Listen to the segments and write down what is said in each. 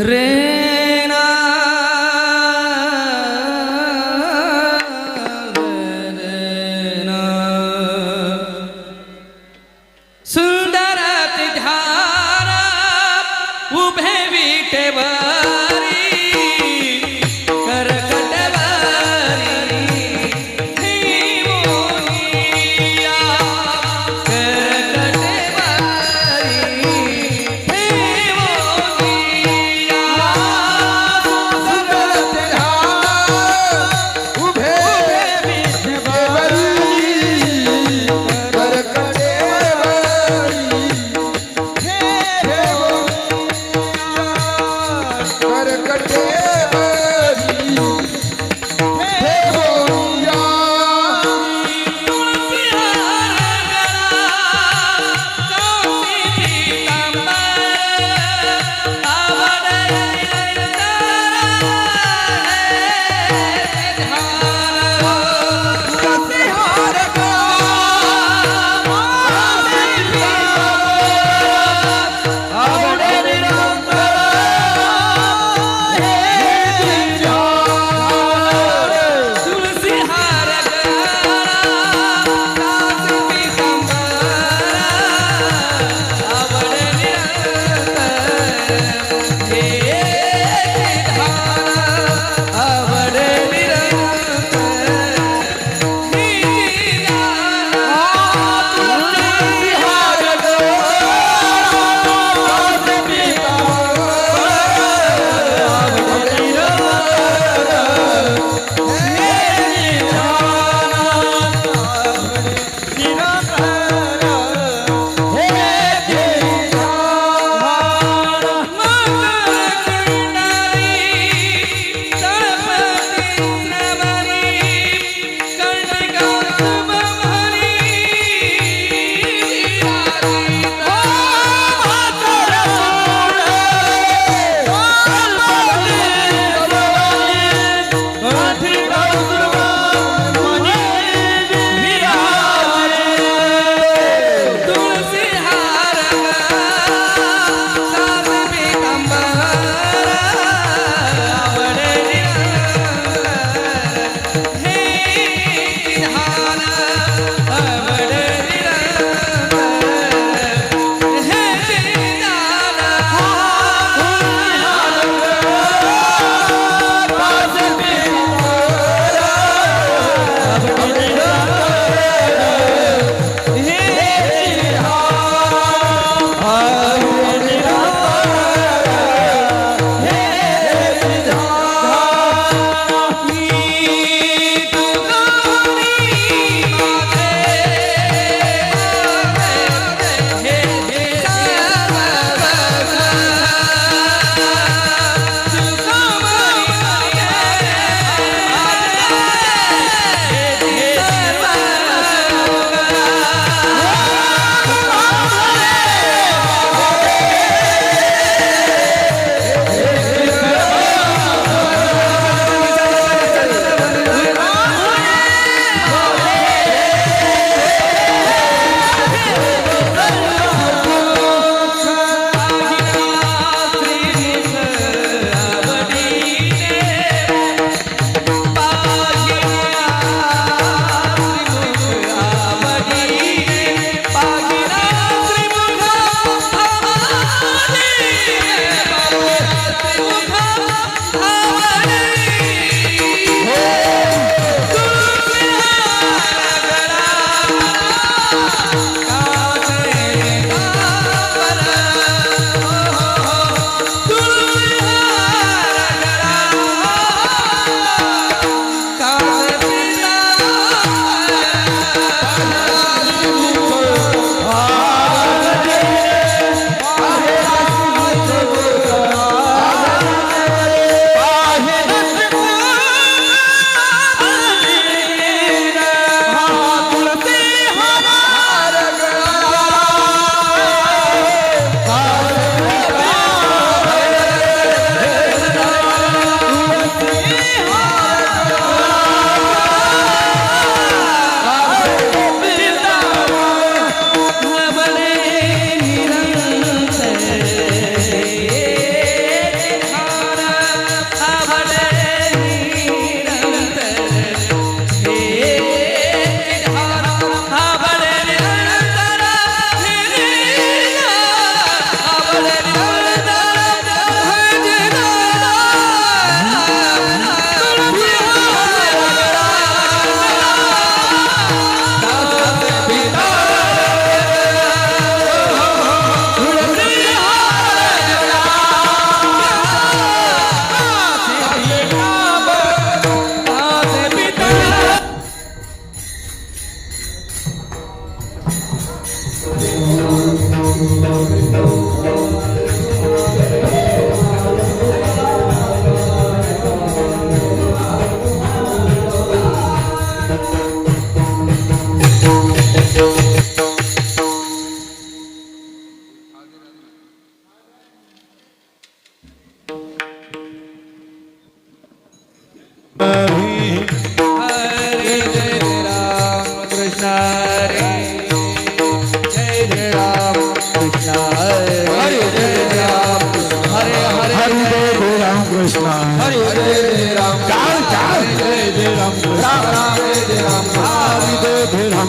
रेना सुंदर ध्यान उभे विटेवरी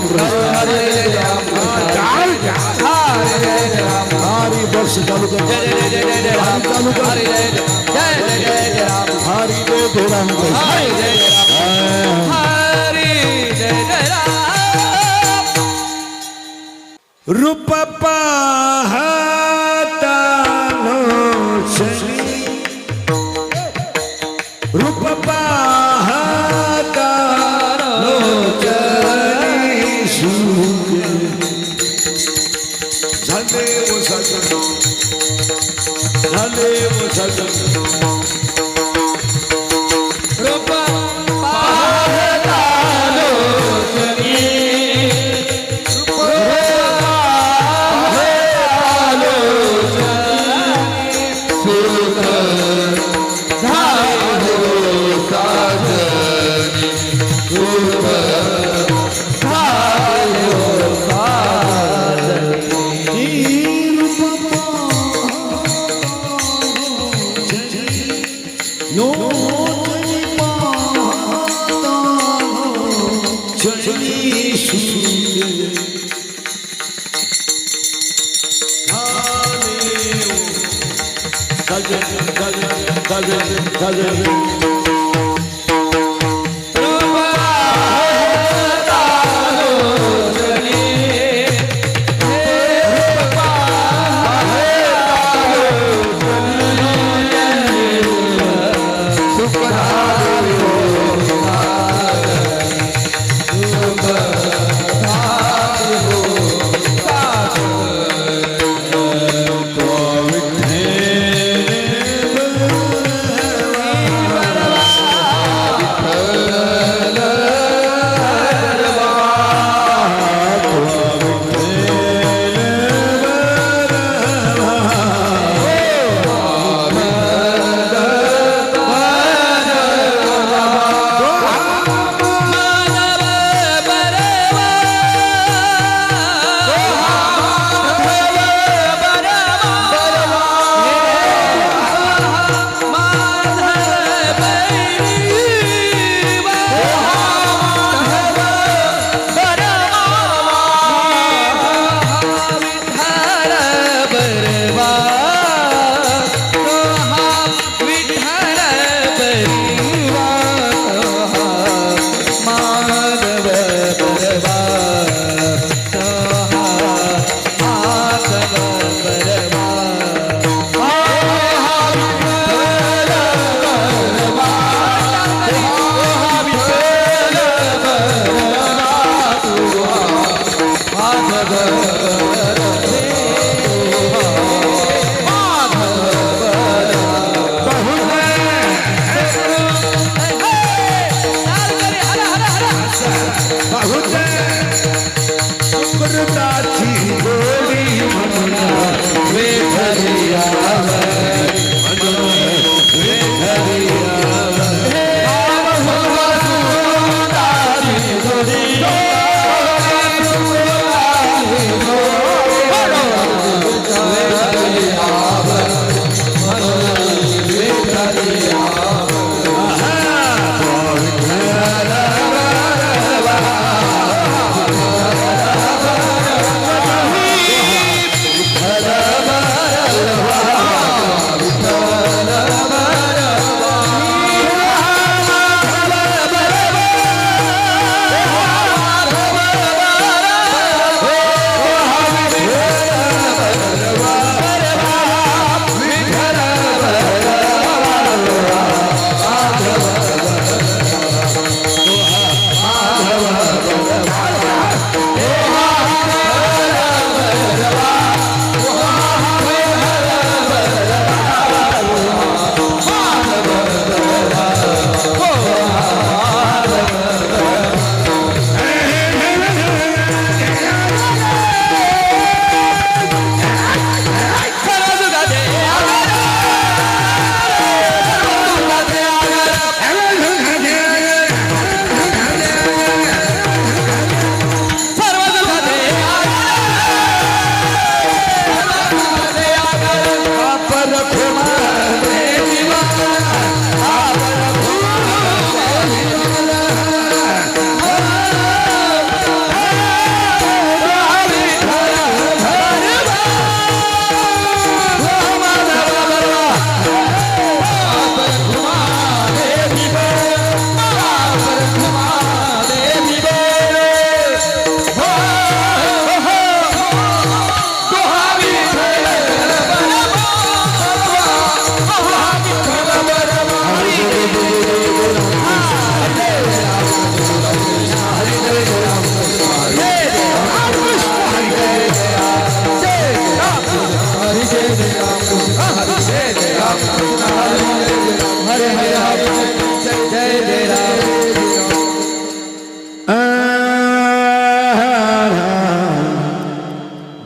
रामकृष्ण हरे जय राम हरे जय राम हरी बस चालू कर जय जय जय जय जय राम चालू कर हरे जय जय जय जय जय राम हरी जय रामकृष्ण हरे जय जय राम हरे जय जय राम रूप पाहता लोचनी रूप पाहता लोचनी सुख झाले वो सजन झाले वो सजन रूप पाहता लोचनी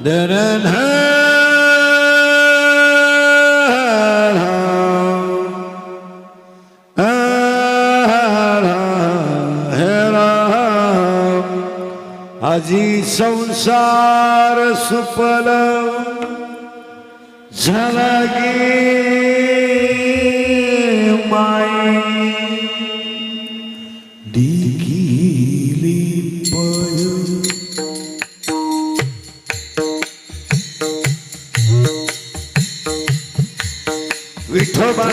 दरन आजी संसार सुफल झाला गे माई दिगिली पळ विठोबा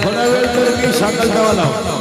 थोडा वेळ तर मी सांगतावा लाव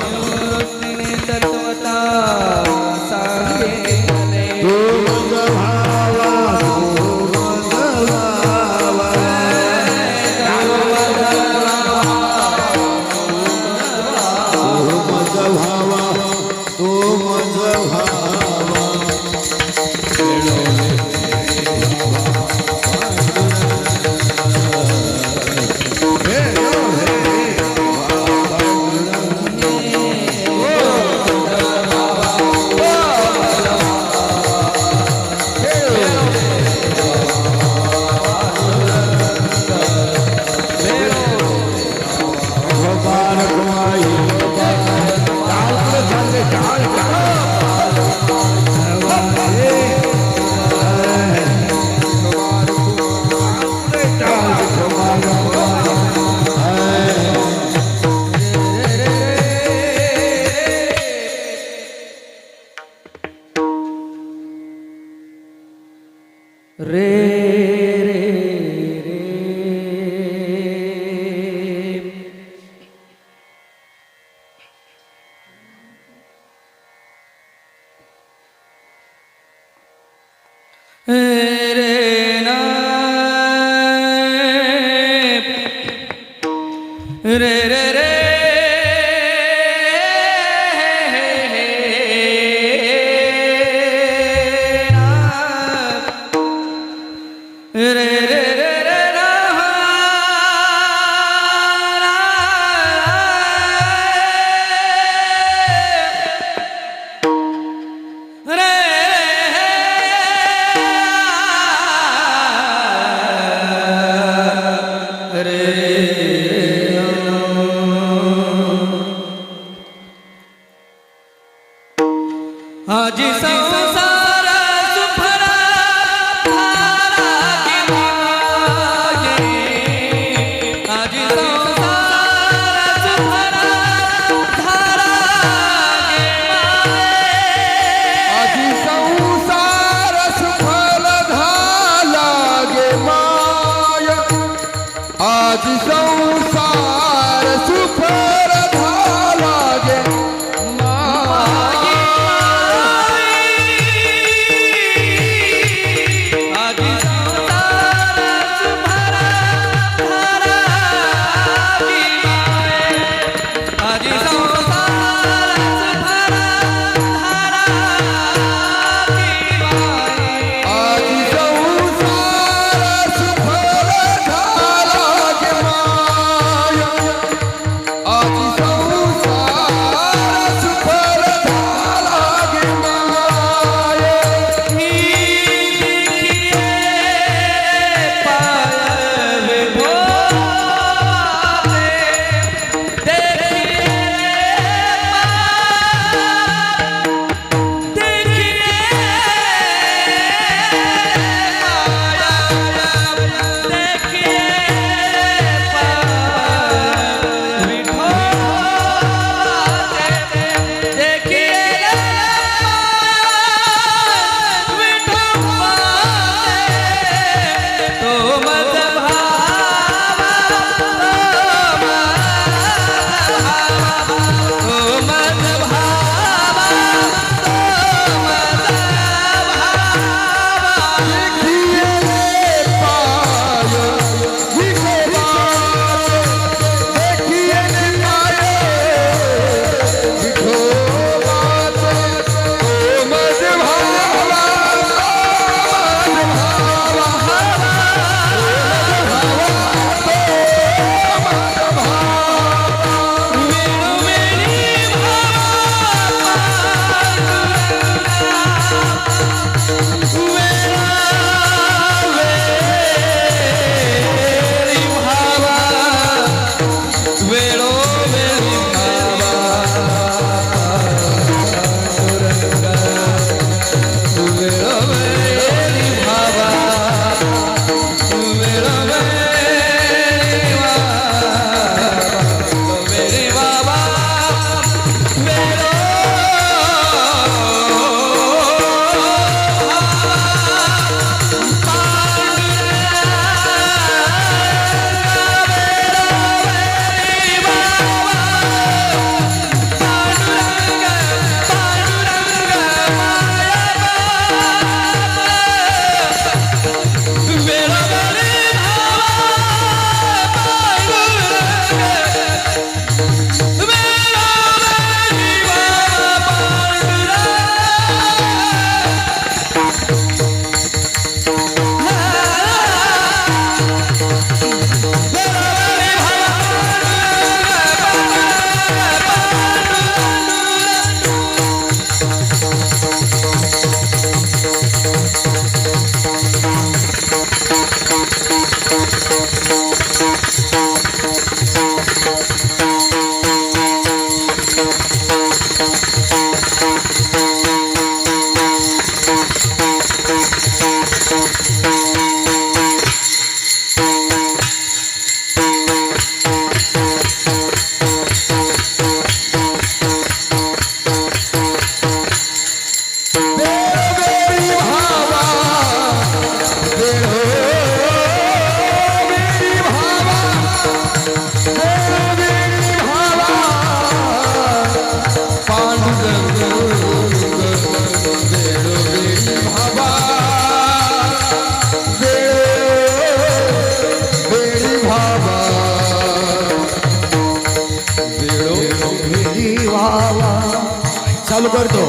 घाबरतो.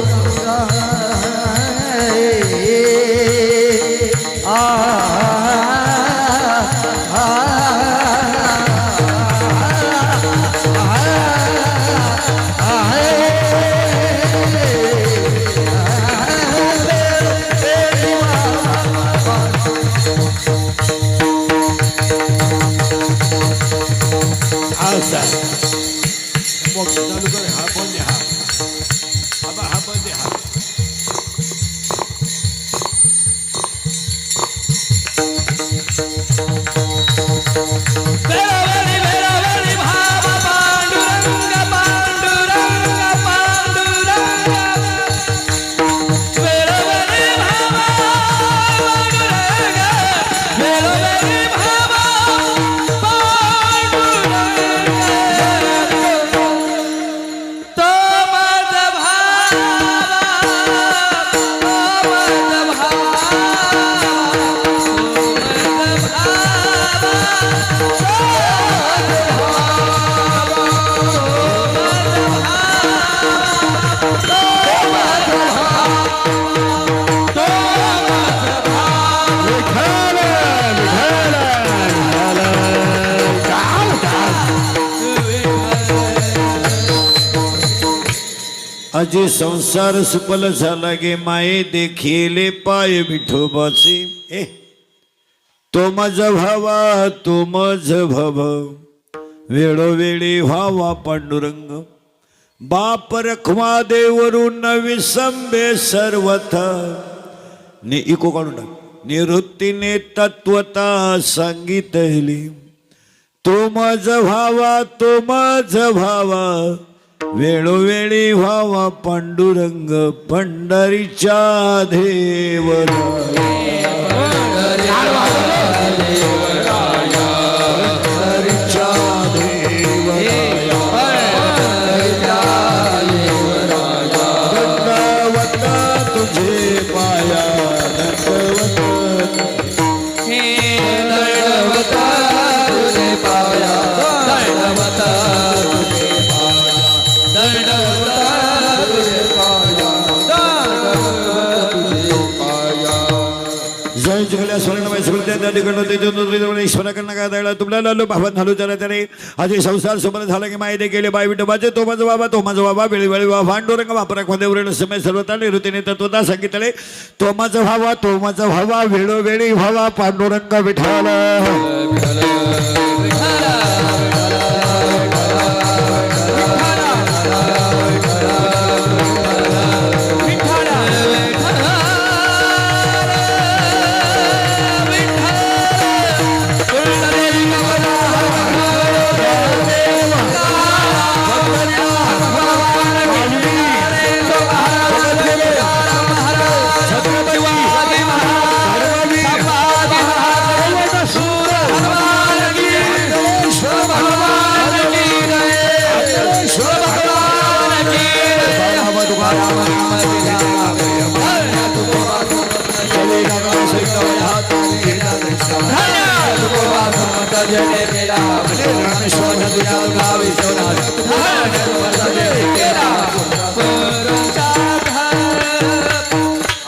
मग चालू कर. हा बंद आहे. हा बंद आहे. वेळोवेळी वेळोवेळी भाव पांडुरंग पांडुरंग पांडुरंग वेळोवेळी भाव पांडुरंग वेळोवेळी भाव पांडुरंग तो मज भाव अजी संसार सुपल झाला गे माये देखिले पाय विठोबाचे. तो मज भावा तो मज भव वेळोवेळी व्हावा पांडुरंग. बाप रखमा देवरून विसंबे सर्वथा. इको काढून टाक. निवृत्तीने तत्वता सांगितली. तो मज भावा तो मज भावा वेळोवेळी व्हावा पांडुरंग. पंढरीच्या देवराया तुमला भावात घालू त्याला त्याने आधी संसार सोबत झाला की माहिती गेले बाय विठोबाचे. तो माझा बाबा तो माझा बाबा वेळीवेळी पांडुरंग वापरा मध्ये समय सर्वता निवृत्तीने तत्वता सांगितले. तो माझा भावा तो माझा भावा वेळोवेळी व्हावा पांडुरंग विठाल.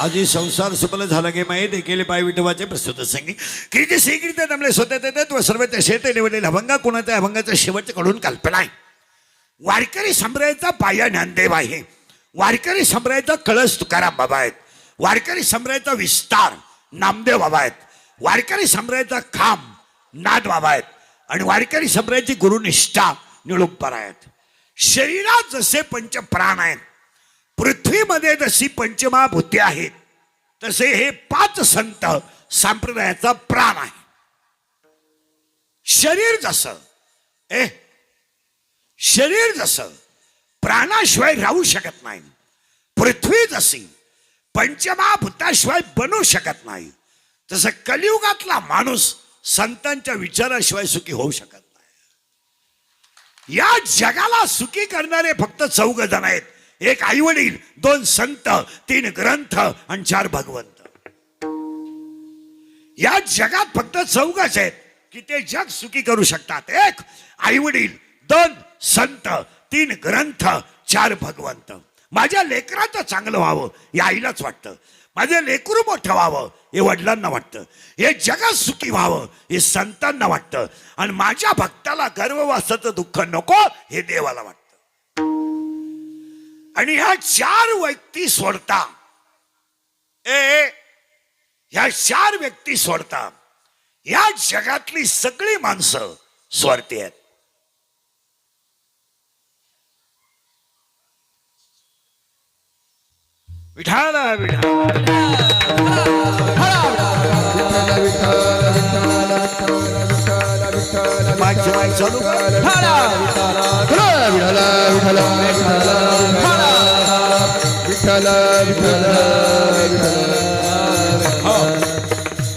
आजी संसार सुपल झाला गे माये देखील पाय विठोबाचे प्रस्तुत संगी कीर्ती श्रीकीर्त जमले स्वतः तत्व सर्व त्या शेत निवडलेला अभंगा कोणाच्या अभंगाचा शेवटच्या कडून कल्पना आहे. वारकरी संप्रदायाचा पाया ज्ञानदेव आहे. वारकरी संप्रदायाचा कळस तुकाराम बाबा आहेत. वारकरी संप्रदायाचा विस्तार नामदेव बाबा आहेत. वारकरी संप्रदायाचा खांब नाथ बाबा आहेत. आणि वारकरी संप्रदायाची गुरुनिष्ठा निळुप्पर आहेत. शरीरात जसे पंचप्राण आहेत, पृथ्वीमध्ये जशी पंचमहाभूते आहेत, तसे हे 5 संत संप्रदायाचा प्राण आहे. शरीर जसं प्राणाशिवाय राहू शकत नाही, पृथ्वी जशी पंचमहाभूताशिवाय बनू शकत नाही, तसं कलियुगातला माणूस संतांच्या विचाराशिवाय सुखी होऊ शकत नाही. या जगाला सुखी करणारे फक्त 4 जण आहेत. 1 आईवडील, 2 संत, 3 ग्रंथ आणि 4 भगवंत. या जगात फक्त 4 आहेत की ते जग सुखी करू शकतात. 1 आईवडील, 2 संत, 3 ग्रंथ, 4 भगवंत. माझ्या लेकराचं चांगलं व्हावं हे आईलाच वाटतं. माझं लेकरू मोठं व्हावं हे वडिलांना वाटतं. हे जगात सुखी व्हावं हे संतांना वाटतं. आणि माझ्या भक्ताला गर्भवासाचं दुःख नको हे देवाला वाटतं. आणि ह्या चार व्यक्ती सोडता ह्या चार व्यक्ती सोडता या जगातली सगळी माणसं स्वार्थी आहेत. विठाला माईक चालू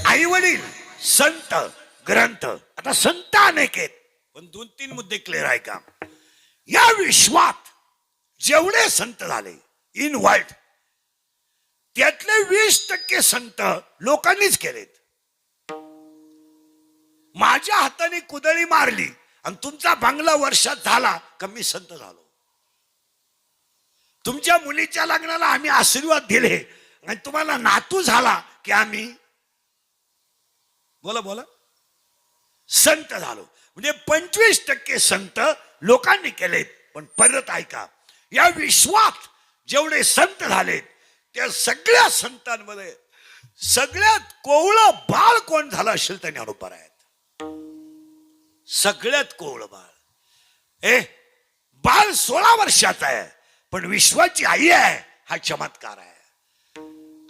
आई वडील संत ग्रंथ. आता संत अनेक आहेत पण 2-3 मुद्दे क्लिअर आहे का. या विश्वात जेवढे संत झाले इन वर्ल्ड त्यातले 20% संत लोकांनीच केलेत. माझ्या हाताने कुदळी मारली आणि तुमचा बंगला वर्षात झाला का मी संत झालो. तुमच्या मुलीच्या लग्नाला आम्ही आशीर्वाद दिले आणि तुम्हाला नातू झाला की आम्ही बोला बोला संत झालो. म्हणजे 25% संत लोकांनी केलेत. पण परत ऐका, या विश्वात जेवढे संत झालेत त्या सगळ्या संतांमध्ये सगळ्यात कोवळं बाळ कोण झालं असेल तर ज्ञानोबा आहेत. सगळ्यात कोवळं बाळ बाळ 16 वर्षाचा आहे पण विश्वाची आई आहे हा चमत्कार आहे.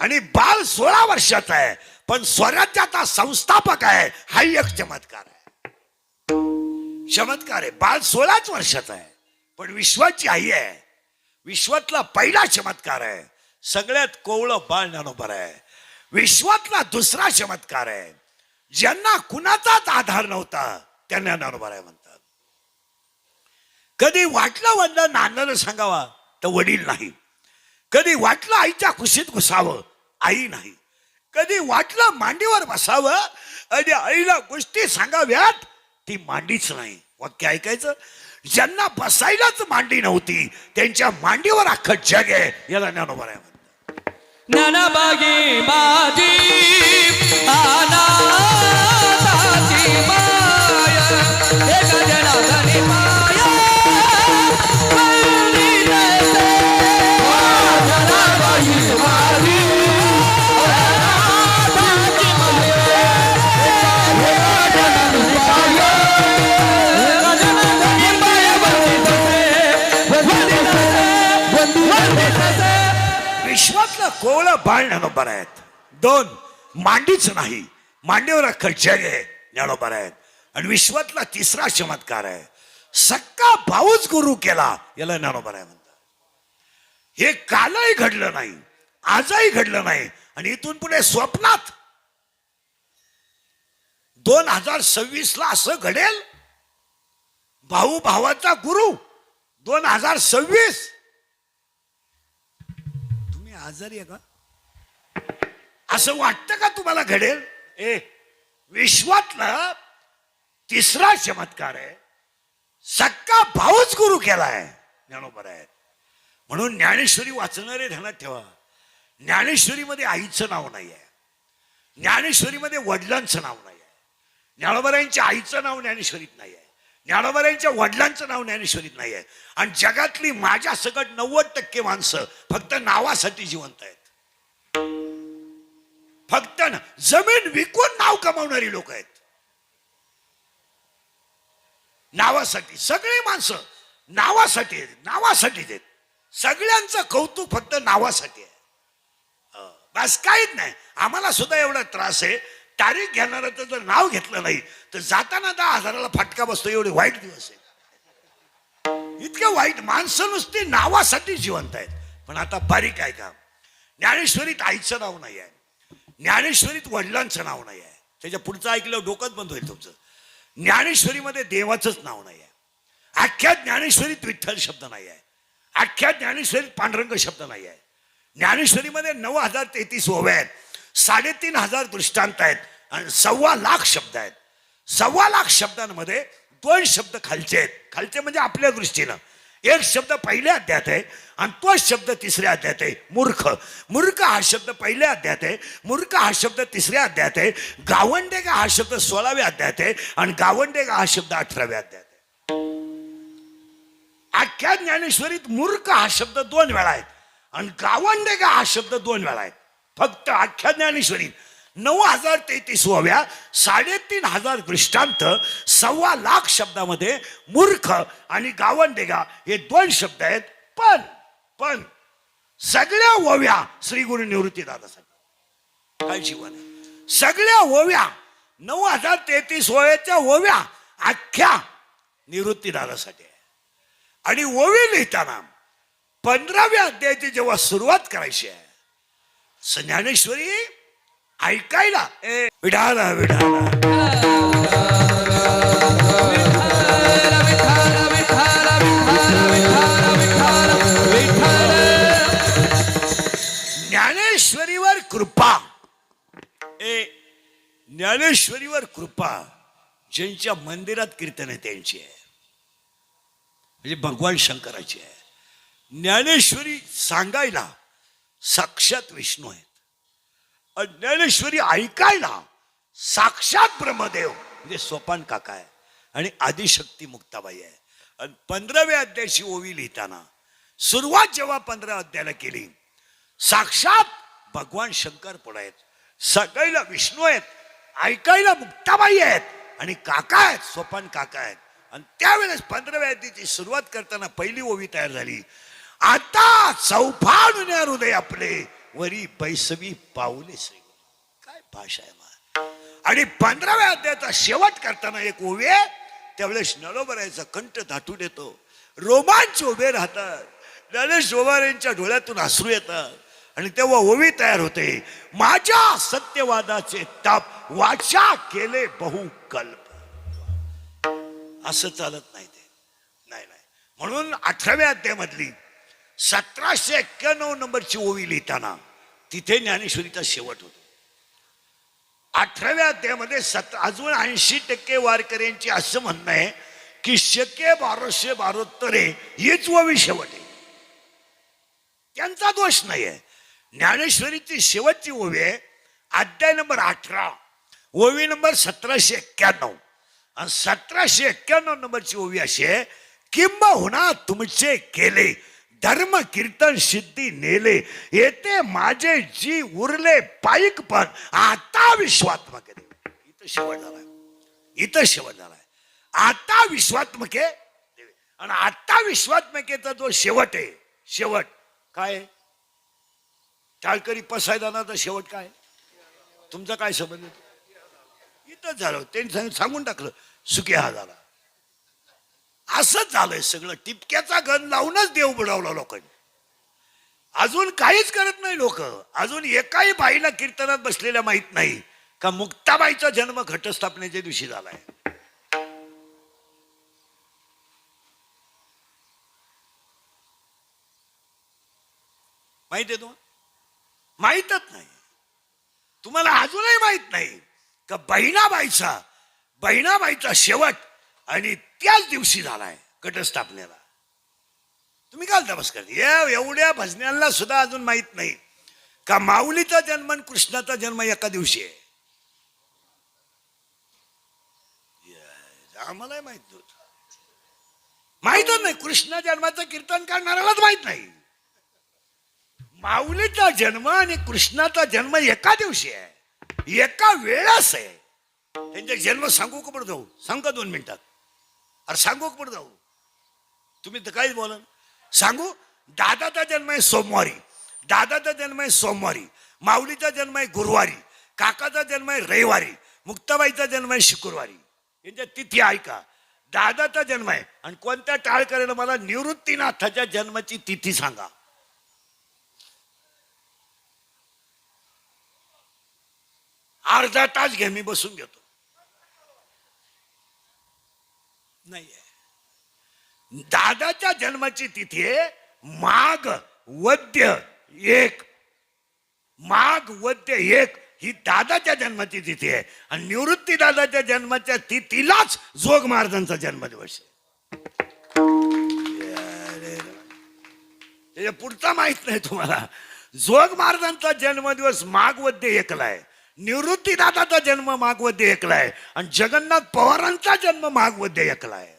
आणि बाळ 16 वर्षाचा आहे पण स्वराज्याचा संस्थापक आहे हा एक चमत्कार आहे. चमत्कार आहे. बाळ 16 वर्षाचा आहे पण विश्वाची आई आहे. विश्वातला पहिला चमत्कार आहे. सगळ्यात कोवळं बाळ ज्ञानोबा आहे. विश्वातला दुसरा चमत्कार आहे. ज्यांना कुणाचाच आधार नव्हता त्यांना ज्ञानोबा आहे म्हणतात. कधी वाटलं वडिलांना नांदानं सांगावा तर वडील नाही. कधी वाटलं आईच्या कुशीत घुसावं आई नाही. कधी वाटलं मांडीवर बसावं आणि आईला गोष्टी सांगाव्यात ती मांडीच नाही. वाक्य ऐकायचं. ज्यांना बसायलाच मांडी नव्हती त्यांच्या मांडीवर अख्खं जग आहे याला ज्ञानोबा आहे म्हणतात. ज्ञानबागी माझी अनाथाची माय एका जनार्दनी माय करुणी देते. ज्ञानबागी माझी अनाथाची माय एका जनार्दनी माय एका जनार्दनी माय वंदिते. विश्वातलं कोवळं बाळ ज्ञानोबा आहेत. 2 मांडीच नाही मांडीवर अख्खं जग आहे ज्ञानोबा आहेत. आणि विश्वातला तिसरा चमत्कार आहे. सक्का भाऊच गुरु केला याला ज्ञानोबा आहे म्हणतात. हे कालही घडलं नाही आजही घडलं नाही आणि इथून पुढे स्वप्नात 2026 असं घडेल. भाऊ भावाचा गुरु 2026. तुम्ही आजारी आहे का असं वाटतं का तुम्हाला घडेल. विश्वातला तिसरा चमत्कार आहे. सक्का भाऊच गुरु केलाय ज्ञानोबा आहेत. म्हणून ज्ञानेश्वरी वाचणारे ध्यानात ठेवा. ज्ञानेश्वरीमध्ये आईचं नाव नाही आहे. ज्ञानेश्वरीमध्ये वडिलांचं नाव नाही आहे. ज्ञानोबारायांच्या आईचं नाव ज्ञानेश्वरीत नाही आहे. ज्ञानोबारायांच्या वडिलांचं नाव ज्ञानेश्वरीत नाही आहे. आणि जगातली माझ्या सकट 90% माणसं फक्त नावासाठी जिवंत आहेत. फक्त जमीन विकून नाव कमावणारी लोक आहेत. नावासाठी सगळी माणसं नावासाठी आहेत. सगळ्यांचं कौतुक फक्त नावासाठी आहे. बस काहीच नाही. आम्हाला सुद्धा एवढा त्रास आहे. तारीख घेणारं जर नाव घेतलं नाही तर जाताना 10,000ला फटका बसतो. एवढे वाईट दिवस आहे. इतकं वाईट. माणसं नुसती नावासाठी जिवंत आहेत. पण आता बारीक आहे का. ज्ञानेश्वरीत आईचं नाव नाही आहे. ज्ञानेश्वरीत वडिलांचं नाव नाही आहे. त्याच्या पुढचं ऐकलं डोकंच बंद होईल तुमचं. ज्ञानेश्वरीमध्ये देवाचंच नाव नाही आहे. अख्ख्या ज्ञानेश्वरीत विठ्ठल शब्द नाही आहे. अख्ख्या ज्ञानेश्वरीत पांडुरंग शब्द नाही आहे. ज्ञानेश्वरीमध्ये 9,033 ओव्या आहेत. 3,500 दृष्टांत आहेत आणि 1,25,00,000 शब्द आहेत. 1,25,00,000 शब्दांमध्ये 2 शब्द खालचे आहेत. खालचे म्हणजे आपल्या दृष्टीनं. एक शब्द पहिल्या अध्यायात आहे आणि तो शब्द तिसऱ्या अध्यायात आहे. मूर्ख. मूर्ख हा शब्द पहिल्या अध्यायात आहे, मूर्ख हा शब्द तिसऱ्या अध्यायात आहे, गावंडेगा हा शब्द 16व्या अध्यायात आहे आणि गावंडेगा हा शब्द 18व्या अध्यायात आहे. अख्ख्या ज्ञानेश्वरीत मूर्ख हा शब्द 2 वेळा आहे आणि गावंडेगा हा शब्द 2 वेळा आहे. फक्त अख्ख्या ज्ञानेश्वरीत 9033व्या 3500 दृष्टांत 1.25 लाख शब्दामध्ये मूर्ख आणि गावंडेगा हे 2 शब्द आहेत. पण सगळ्या ओव्या श्री गुरु निवृत्तीदादासाठी काय जीवन आहे. सगळ्या ओव्या 9033 ओव्याच्या ओव्या अख्ख्या निवृत्तीदादासाठी आहे. आणि ओवी लिहिताना 15व्या अध्यायाची जेव्हा सुरुवात करायची आहे ज्ञानेश्वरी ऐकायला विढाला विढाला ज्ञानेश्वरीवर कृपा. ज्ञानेश्वरीवर कृपा ज्यांच्या मंदिरात कीर्तन आहे त्यांची आहे, म्हणजे भगवान शंकराची आहे. ज्ञानेश्वरी सांगायला साक्षात विष्णू आहेत आणि ज्ञानेश्वरी ऐकायला साक्षात ब्रह्मदेव म्हणजे सोपान काका आहे आणि आदिशक्ती मुक्ताबाई आहे. आणि 15व्या अध्यायाची ओवी लिहिताना सुरुवात जेव्हा 15 अध्यायाला केली साक्षात भगवान शंकर पुढे आहेत, सगळ्याला विष्णू आहेत, ऐकायला मुक्ताबाई आहेत आणि काका आहेत, सोपान काका आहेत. आणि त्यावेळेस 15व्या अध्यायाची सुरुवात करताना पहिली ओवी तयार झाली. आता चौफान हृदय आपले वरी बैसवी पाऊले श्री. काय भाषा आहे मा. आणि 15व्या अध्यायाचा शेवट करताना एक ओवी आहे, त्यावेळेस नळोबरायचा कंठ दाटून येतो, रोमांच उभे राहतात, ज्ञानेश जोबाऱ्यांच्या डोळ्यातून अश्रू येतात आणि तेव्हा ओवी तयार होते. माझ्या सत्यवादाचे ताप वाचा केले बहुकल्प. असं चालत नाही ते, नाही. म्हणून 18व्या अध्यायामधली 1791 नंबरची ओवी लिहिताना तिथे ज्ञानेश्वरीचा शेवट होतो. 18व्या अध्यायामध्ये अजून 80% वारकऱ्यांची असं म्हणणं आहे की 1272 हीच ओवी शेवट आहे. त्यांचा दोष नाही आहे. ज्ञानेश्वरीची शेवटची ओवी आहे अध्याय नंबर 18 ओवी नंबर 1791 आणि 1791 नंबरची ओवी अशी आहे. किंबहुना तुमचे केले धर्म कीर्तन सिद्धी नेले येते माझे जी उरले पाईक पण आता विश्वात्मक. इथं शेवट झालाय, इथं शेवट झालाय. आता विश्वात्मके आणि आता विश्वात्मकेचा जो शेवट आहे, शेवट काय टाळकरी पसायदानाचा शेवट काय, तुमचा काय संबंध. इथंच झालं, त्यांनी सांगून टाकलं सुखी हा झाला. असंच झालंय सगळं. टिपक्याचा गण लावूनच देव बुडवला लोकांनी. अजून काहीच करत नाही लोक. अजून एकाही बाईला कीर्तनात बसलेल्या माहित नाही का मुक्ताबाईचा जन्म घटस्थापनेच्या दिवशी झालाय. माहित आहे तुम्हाला? माहीतच नाही. तुम्हाला अजूनही माहित नाही का बहिणाबाईचा शेवट आणि त्याच दिवशी झालाय घटस्थापनेला. तुम्ही काय तपस करता? एवढ्या भजन्यांना सुद्धा अजून माहित नाही का माऊलीचा जन्म आणि कृष्णाचा जन्म एका दिवशी आहे. आम्हालाही माहित नव्हतं. माहितच नाही. कृष्ण जन्माचं कीर्तन करणाऱ्यालाच माहित नाही. माऊलीचा जन्म आणि कृष्णाचा जन्म एका दिवशी आहे, एका वेळास आहे. त्यांचा जन्म सांगू का पडतो? सांग का 2 मिनिटात? अरे सांगू का पडतो? तुम्ही तर काहीच बोला. सांगू. दादाचा जन्म आहे सोमवारी, दादाचा जन्म आहे सोमवारी, माऊलीचा जन्म आहे गुरुवारी, काकाचा जन्म आहे रविवारी, मुक्ताबाईचा जन्म आहे शुक्रवारी. यांच्या तिथी ऐका. दादाचा जन्म आहे आणि कोणत्या टाळकऱ्यानं मला निवृत्तीनाथाच्या जन्माची तिथी सांगा. अर्धा तास घे, मी बसून घेतो. नाहीये. दादाच्या जन्माची तिथी आहे माघ वद्य 1. माघ वद्य 1 ही दादाच्या जन्माची तिथी आहे आणि निवृत्ती दादाच्या जन्माच्या तिथीलाच जोग महाराजांचा जन्मदिवस आहे. त्याच्या पुढचा माहित नाही तुम्हाला. जोग महाराजांचा जन्मदिवस माघवद्य एकला आहे, निवृत्तीदादाचा जन्म माघवद्य एकला आहे आणि जगन्नाथ पवारांचा जन्म माघवद्य एकला आहे.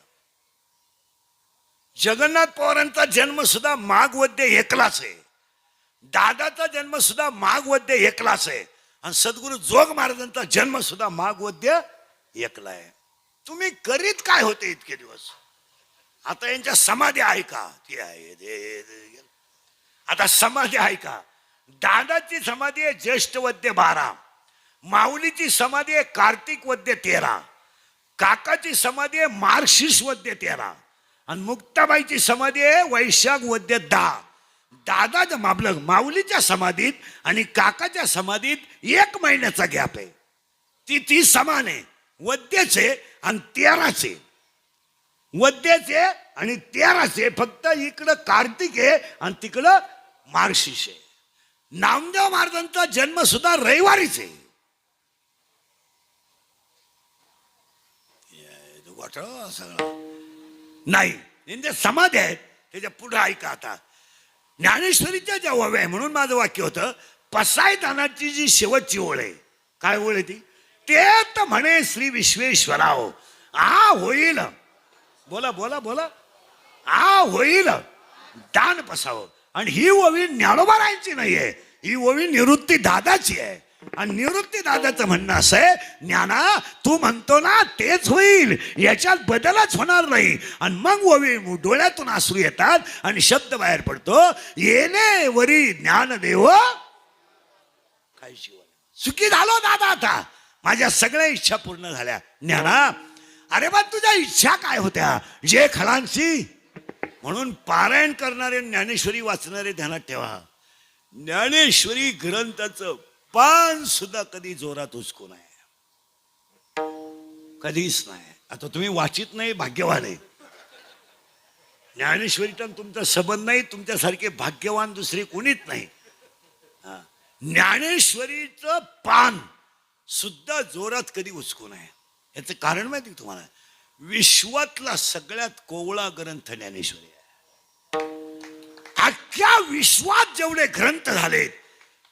जगन्नाथ पवारांचा जन्म सुद्धा माघवद्य एकलाच आहे, दादाचा जन्म सुद्धा माघवद्य एकलाच आहे आणि सद्गुरु जोग महाराजांचा जन्म सुद्धा माघवद्य एकला आहे. तुम्ही करीत काय होते इतके दिवस? आता यांच्या समाधी आहे का? ती आहे. आता समाधी आहे का? दादाची समाधी आहे ज्येष्ठ वद्य 12, माऊलीची समाधी आहे कार्तिक वद्य 13, काकाची समाधी आहे मार्गशीर्ष वद्य 13 आणि मुक्ताबाईची समाधी आहे वैशाख वद्य 10. दादाच्या माबलग माऊलीच्या समाधीत आणि काकाच्या समाधीत 1 महिन्याचा गॅप आहे. ती समान आहे, वद्याचे आणि 13चे, वद्याचे आणि 13चे. फक्त इकडं कार्तिक आहे आणि तिकडं मार्गशीर्ष आहे. नामदेव महाराजांचा जन्म सुद्धा रविवारीच आहे. नाही त्यांच्या समाधी आहेत. त्याच्या पुढे ऐका आता, ज्ञानेश्वरीच्या ज्या ओव्या आहे म्हणून माझं वाक्य होतं, पसायदानाची जी शेवटची ओळ आहे, काय ओळ आहे ती? ते तर म्हणे श्री विश्वेश्वराव आ होईल, बोला बोला बोला, आ होईल दान पसावं. आणि ही ओवी ज्ञानोबारायांची नाहीये, ही ओवी निवृत्ती दादाची आहे. आणि निवृत्ती दादाचं म्हणणं असं आहे, ज्ञाना तू म्हणतो ना तेच होईल, याच्यात बदलच होणार नाही. आणि मग ओवी डोळ्यातून आसरू येतात आणि शब्द बाहेर पडतो, येणे वरी ज्ञानदेव काय जीवन. सुखी झालो दादा, आता माझ्या सगळ्या इच्छा पूर्ण झाल्या. ज्ञाना अरे बा तुझ्या इच्छा काय होत्या? जे खलांशी. म्हणून पारायण करणारे ज्ञानेश्वरी वाचणारे ध्यानात ठेवा, ज्ञानेश्वरी ग्रंथाचं पान सुद्धा कधी जोरात उचकू नये, कधीच नाही. आता तुम्ही वाचित नाही, भाग्यवान आहे. ज्ञानेश्वरीचा तुमचा संबंध नाही, तुमच्यासारखे भाग्यवान दुसरे कोणीच नाही. ज्ञानेश्वरीचं पान सुद्धा जोरात कधी उचकू नये. याचं कारण माहिती तुम्हाला? विश्वातला सगळ्यात कोवळा ग्रंथ ज्ञानेश्वरी आहे. अख्ख्या विश्वात जेवढे ग्रंथ झालेत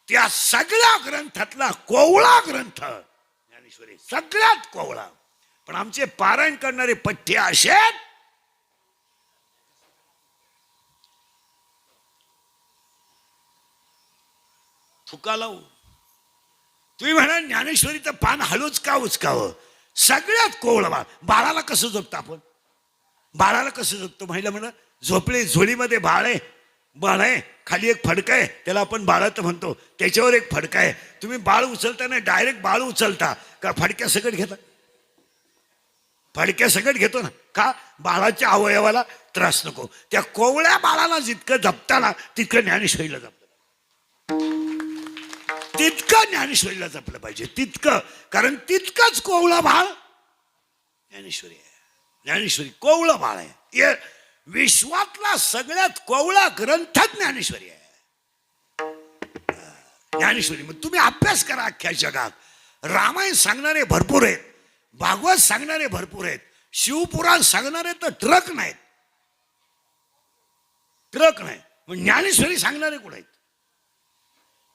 त्या सगळ्या ग्रंथातला कोवळा ग्रंथ ज्ञानेश्वरी, सगळ्यात कोवळा. पण आमचे पारायण करणारे पठ्य असे थुका लावू. तुम्ही म्हणा ज्ञानेश्वरीचं पान हळूच का उचकावं? सगळ्यात कोवळा. बाळाला कसं झोपतं आपण? बाळाला कसं झोपतो? महिला म्हणा झोपले, झोळीमध्ये बाळ आहे, खाली एक फडक आहे, त्याला आपण बाळाचं म्हणतो, त्याच्यावर एक फडका आहे. तुम्ही बाळ उचलताना डायरेक्ट बाळ उचलता का फडक्या सकट घेता? फडक्या सकट घेतो ना. का? बाळाच्या अवयवाला त्रास नको. त्या कोवळ्या बाळाला जितकं जपताना तितकं ज्ञानेश्वरीला जपलं, तितकं ज्ञानेश्वरीला जपलं पाहिजे, तितकं. कारण तितकंच कोवळं बाळ ज्ञानेश्वरी आहे. ज्ञानेश्वरी कोवळं बाळ आहे. विश्वातला सगळ्यात कोवळा ग्रंथ ज्ञानेश्वरी आहे. ज्ञानेश्वरी मग तुम्ही अभ्यास करा. अख्ख्या जगात रामायण सांगणारे भरपूर आहेत, भागवत सांगणारे भरपूर आहेत, शिवपुराण सांगणारे तर ट्रक नाहीत, ट्रक नाही. मग ज्ञानेश्वरी सांगणारे कुठे आहेत?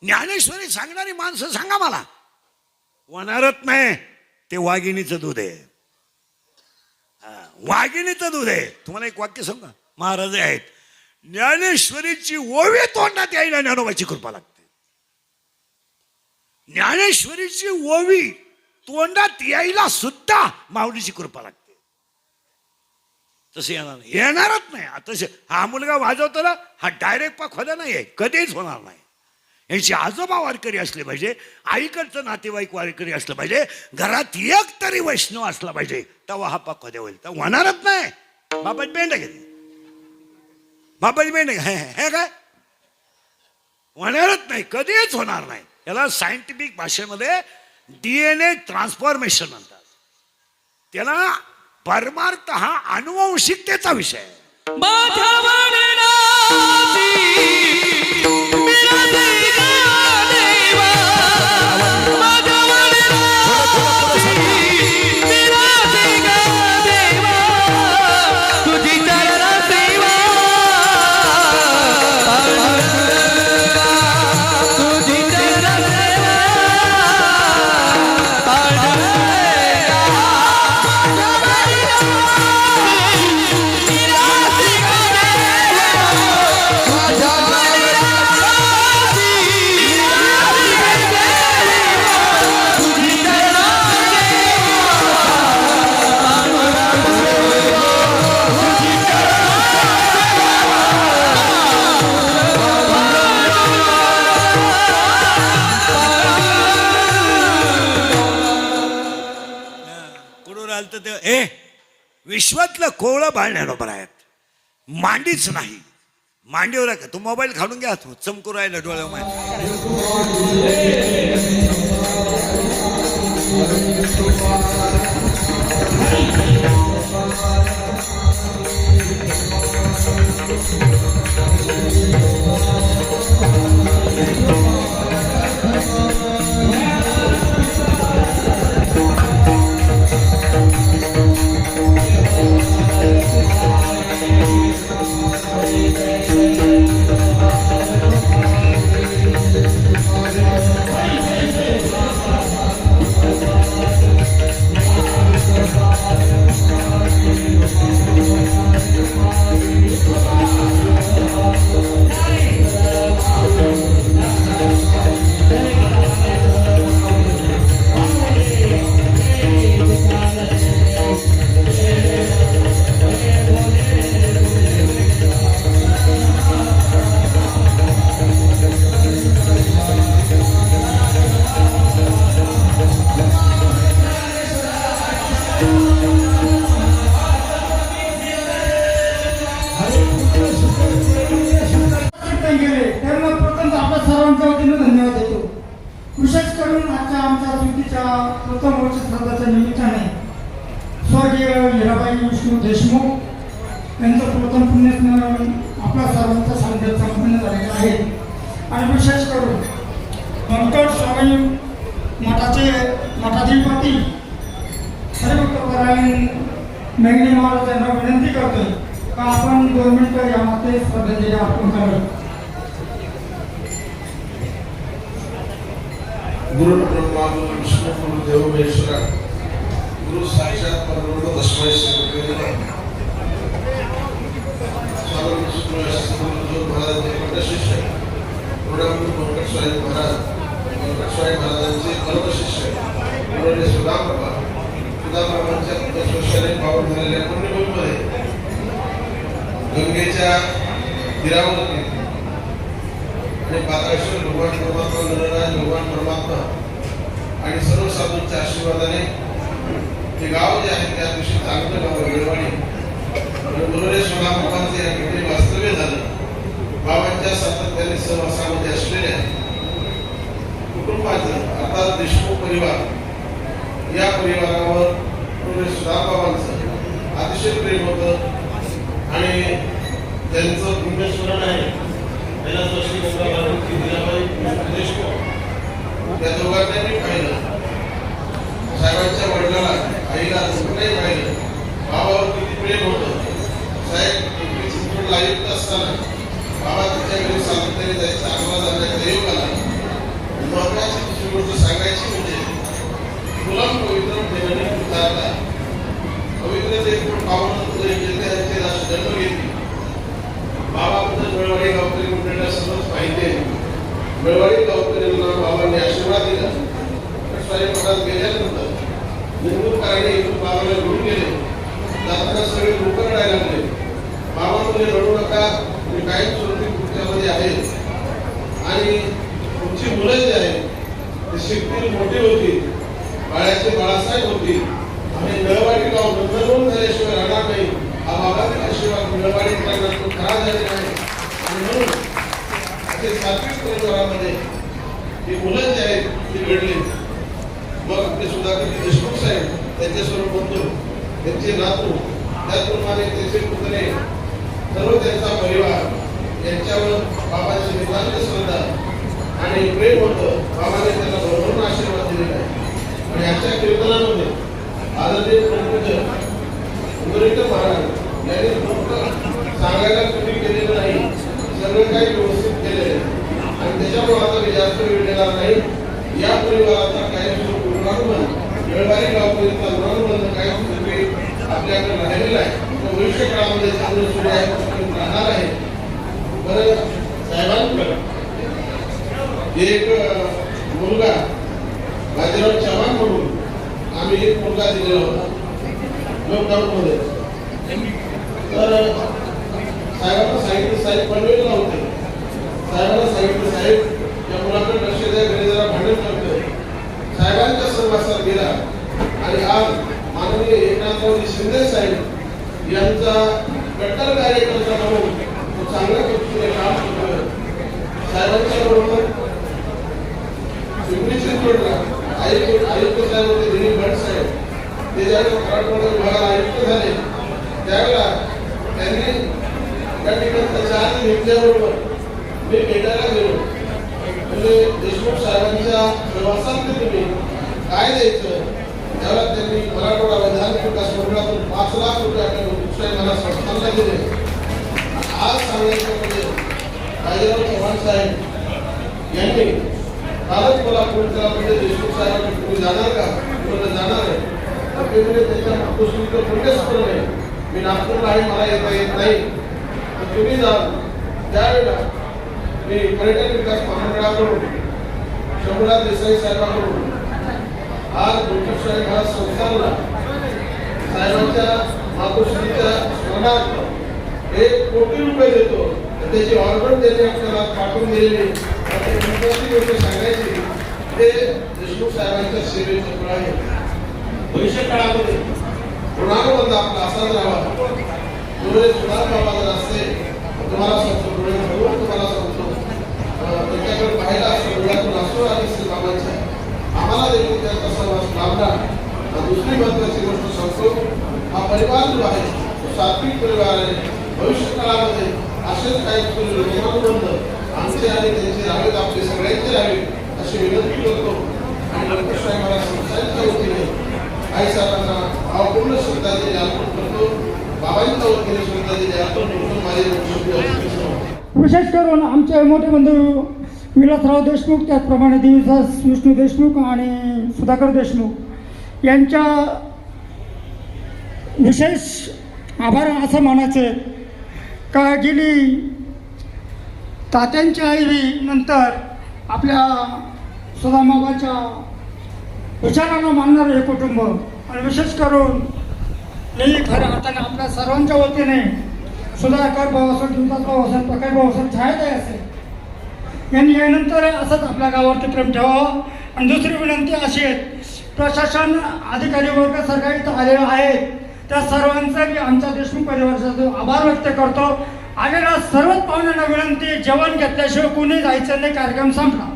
ज्ञानेश्वरी सांगणारी माणसं सांगा मला. वनारत नाही, ते वाघिणीचं दूध आहे, वाघिणीचं दूध आहे. तुम्हाला एक वाक्य सांगा, महाराज आहेत, ज्ञानेश्वरीची ओवी तोंडात यायला ज्ञानोबाची कृपा लागते. ज्ञानेश्वरीची ओवी तोंडात यायला सुद्धा माऊलीची कृपा लागते. तसं येणार नाही, येणारच नाही. आता हा मुलगा वाजवतो ना, हा डायरेक्ट पाखोदा नाही आहे, कधीच होणार नाही. यांची आजोबा वारकरी असले पाहिजे, आईकडचं नातेवाईक वारकरी असलं पाहिजे, घरात एक तरी वैष्णव असला पाहिजे, तेव्हा हा पाखोदे होईल. तर होणारच नाही. बाबाची बेंड घेते, बाबाची बेंड हे काय होणारच नाही, कधीच होणार नाही. याला सायंटिफिक भाषेमध्ये DNA ट्रान्सफॉर्मेशन म्हणतात. त्याला परमार्थ हा अनुवंशिकतेचा विषय आहे. समोर आलं तर ते विश्वातलं कोवळं बाळ ज्ञानोबा आहेत, मांडीच नाही. मांडीवर आहे का तू मोबाईल काढून घ्या, तू चमकू राहिला डोळ्यावर विशेष करून आजच्या आमच्या सुट्टीच्या प्रथम वर्ष श्राद्धाच्या निमित्ताने स्वर्गीय हिराबाई विष्णू देशमुख यांचं प्रथम पुण्यस्मरण आपल्या सर्वांच्या सानिध्यात संपन्न झालेलं आहे. आणि विशेष करून व्यंकट स्वामी मठाचे मठाधिपती हरिभक्तपरायण मेघने महाराज यांना विनंती करतोय का आपण 2 मिनिटं यामध्ये श्रद्धांजली अर्पण करावी. गुरु ब्रह्मा गुरु विष्णु गुरु देव महेश्वरा गुरु साक्षात परब्रह्म तस्मै श्री गुरुदेव स्वामी गुरु महाराजांचे मोठे शिष्य व्यंकट स्वामी महाराज, व्यंकट स्वामी महाराजांचे परम शिष्य गुरुदेव सुदामबाबांच्या वर्षाने पावन झालेल्या पुण्यभूमीमध्ये गंगेच्या तीरावरती आणि पाताळेश्वर भगवान परमात्मा, नरराज भगवान परमात्मा आणि सर्व साधूंच्या आशीर्वादाने ते गाव जे आहे ते अतिशय चांगलं गाव आहे बेळवाडी. गुरुदेव बाबांचे या ठिकाणी वास्तव्य झालं. बाबांच्या सातत्याने सहवासामध्ये असलेल्या कुटुंबाचं अर्थात देशमुख परिवार, या परिवारावर गुरुदेव बाबांचं अतिशय प्रेम होतं आणि त्यांचं पुण्यस्मरण आहे. या दोघांना मी पाहिलं, साहेबांच्या वडिलाला आईला नाही पाहिलं. बाबावर किती प्रेम होतं. साहेब लाईव्ह असताना बाबा तिच्या घरी सातत्याने जायचं, आम्हाला जाण्याचा योग आला. महत्वाची दुसरी गोष्ट सांगायची म्हणजे गुलाम पवित्र देवाने उतारला. पवित्र ते पावन त्यांचे जन्म घेतली. बाबाबद्दल बेळवाडी गावकरी मंडळीला सर्वच माहिती आहे. बेळवाडी गावकऱ्यांना बाबांनी आशीर्वाद दिला. स्वामी महाराज गेल्यानंतर निवडणूककारांनी इथून बाबाला घेऊन गेले. जाताना सगळे लोक रडायला लागले. बाबा म्हणजे रडू नका, मी कायमस्वरूपी तुमच्यामध्ये आहे आणि तुमची मुलं जी आहेत ते शिकतील, मोठी होती, बाळाचे बाळासाहेब होती. आम्ही बेळवाडी गाव नंदनवन झाल्याशिवाय राहणार नाही. हा बाबाचा आशीर्वाद बेळवाडीकरांना तो खरा झालेला आहे. आणि म्हणून असे सात्विक परिवारामध्ये ही मुलं जी आहेत ती घडली. मग ते सुधाकर देशमुख साहेब, त्यांचे सर्व बंधू, त्यांचे नातू, त्याचप्रमाणे त्यांचे पुतणे, सर्व त्यांचा परिवार यांच्यावर बाबांची नितांत श्रद्धा आणि प्रेम होतं. बाबाने त्यांना भरभरून आशीर्वाद दिलेला आहे. आणि आजच्या कीर्तनामध्ये आदरणीय प्रमुख उमरेकर महाराज यांनी फक्त सांगायला कमी केलेलं नाही, सगळं काही व्यवस्थित केलेलं आहे. आणि त्याच्यामुळे आता मी जास्त वेळ देणार नाही. या परिवाराचा कायमस्वरूपी ऋणानुबंध, बेळवाडी गावकरीचा ऋणानुबंध कायमस्वरूपी आपल्याकडे राहिलेला आहे. तो भविष्य काळामध्ये चांगलं सुरू आहे, राहणार आहे. बरं साहेबांकडे एक मुलगा बाजीराव चव्हाण म्हणून आम्ही एक मुलगा दिलेला होता लॉकडाऊन मध्ये. तर साहेबांना सांगितलं, साहेब पनवेलला होते, साहेबांना सांगितलं साहेब या मुलाकडे लक्ष द्या, घरी जरा भांडण करतोय. साहेबांच्या सहवासात गेला आणि आज माननीय एकनाथराव शिंदे साहेब यांचा कट्टर कार्यकर्ता म्हणून तो चांगल्या पद्धतीने काम करतोय. साहेबांच्या बरोबर पिंपरी चिंचवडला आयुक्त साहेब होते दिलीप भट साहेब. ते ज्यावेळेस मराठवाडा विभागाला आयुक्त झाले त्यावेळेला त्यांनी त्या ठिकाणचा चार्ज घेतल्याबरोबर मी भेटायला गेलो. म्हणजे देशमुख साहेबांच्या प्रवासात तुम्ही काय द्यायचं त्यावेळेला त्यांनी मराठवाडा वैधानिक विकास मंडळातून 5 लाख रुपये आपल्या लोकशाही मला संस्थांना दिले. आज सांगायचं म्हणजे बाजीराव चव्हाण साहेब यांनी कालच मला फोन केला. म्हणजे देशमुख साहेब तुम्ही जाणार का? तुम्हाला जाणार आहे तर म्हणजे त्याच्या नागपूर कोणतेच करू नये. मी नागपूरला आहे, मला येता येत नाही, तर तुम्ही जा. त्यावेळेला मी पर्यटन विकास महामंडळाकडून शंभूराज देसाई साहेबांकडून आज लोकशाही महाराज संस्थानला साहेबांच्या मातोश्रीच्या स्मरणार्थ 1 कोटी रुपये देतो. त्याची ऑर्डर त्यांनी आपल्याला पाठवून दिलेली. गोष्ट सांगायची ते देशमुख साहेबांच्या सेवेचं फळ आहे. भविष्य काळामध्ये ऋणानुबंध आपला असाच राहावा. डोळे सुधार बाबा जर असते तुम्हाला सांगतो, डोळे भरून तुम्हाला सांगतो त्याच्याकडे पाहिला असतो डोळ्यातून असतो आणि बाबांच्या आम्हाला देखील त्याचा सहवास लाभला. दुसरी महत्वाची गोष्ट सांगतो, हा परिवार जो आहे तो सात्विक परिवार आहे. भविष्य काळामध्ये असेच काही ऋणानुबंध आमचे आणि त्यांचे राहावेत, आपले सगळ्यांचे राहावेत अशी विनंती करतो. आणि लोकशाही मला संस्थांच्या वतीने आई साहेबांना भावपूर्ण श्रद्धांजली अर्पण करतो. बाबांच्या वतीने श्रद्धांजली अर्पण करून माझे विशेष करून आमचे मोठे बंधू विलासराव देशमुख, त्याचप्रमाणे देवीदास विष्णू देशमुख आणि सुधाकर देशमुख यांच्या विशेष आभार असं मानायचे का गेली तात्यांच्या आईनंतर आपल्या सुदामाबाच्या विचारांना मानणारे हे कुटुंब आणि विशेष करून मी खऱ्या अर्थाने आपल्या सर्वांच्या वतीने सुधाकर भाऊ असेल, देवदास भाऊ असेल, प्रकाश भाऊ असेल, छायाताई असेल यांनी यानंतर असंच आपल्या गावावरती प्रेम ठेवावं. आणि दुसरी विनंती अशी आहे, प्रशासन अधिकारी वर्ग सरकारी इथं आलेला आहे त्या सर्वांचा मी आमच्या देशमुख परिवाराचा आभार व्यक्त करतो. आलेल्या सर्वच पाहुण्यांना विनंती, जेवण घेतल्याशिवाय कोणी जायचं नाही, कार्यक्रम संपला.